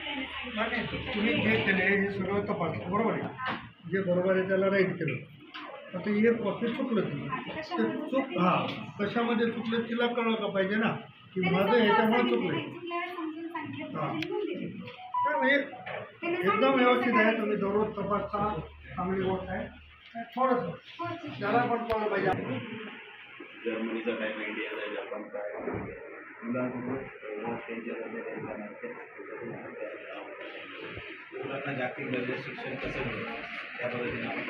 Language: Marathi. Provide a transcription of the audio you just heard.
तुम्ही जे केले हे सगळं तपासलं बरोबर आहे, जे बरोबर आहे त्याला राईट केलं. आता हे वाक्य चुकलं ती चूक कशामध्ये चुकलं तिला कळलं का पाहिजे ना, की माझं ह्याच्यामुळे चुकलं. काय म्हणजे एकदम व्यवस्थित आहे, तुम्ही दररोज तपासता, चांगली गोष्ट आहे. थोडंसं त्याला पण कळलं पाहिजे. जर्मनीचा काय, इंडियाचा, जपान काय, मुलांना जागतिक दर्जाचं शिक्षण कसं मिळेल त्या पद्धतीने आपण